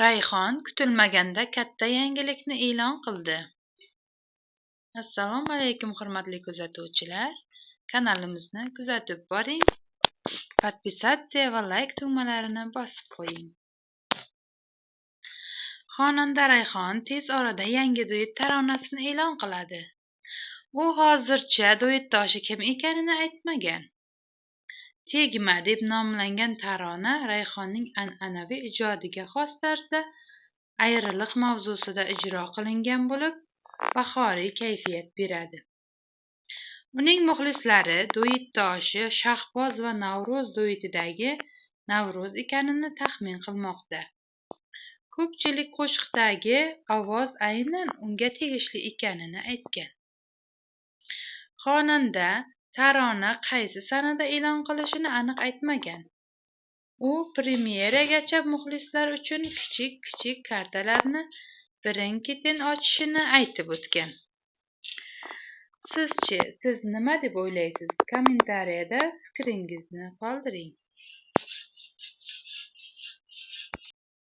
Rayhon kutilmaganda katta yangilikni e'lon qildi. Assalomu alaykum hurmatli kuzatuvchilar. Kanalimizni kuzatib boring. Podpisatsiya va like tugmalarini bosib qo'ying. Xonanda Rayhon tez orada yangi duet taronasini e'lon qiladi. U hozircha duetdoshi kim ekanini aytmagan. Tegma deb nomlangan tarona Rayhonning an'anaviy ijodiga xos tarzda ayriliq mavzusida ijro qilingan bo'lib, bahoriy kayfiyat beradi. Uning muxlislari duetdoshi Shahboz va Navro'z duetidagi Navro'z ekanini taxmin qilmoqda. Ko'pchilik qo'shiqdagi ovoz aynan unga tegishli ekanini aytgan. Xonanda tarona qaysi sanada e'lon qilishini aniq aytmagan. U premyeragacha muxlislar uchun kichik kartalarni birin-ketin ochishini aytib o'tgan. Sizchi, siz nima deb o'ylaysiz? Kommentariyada fikringizni qoldiring.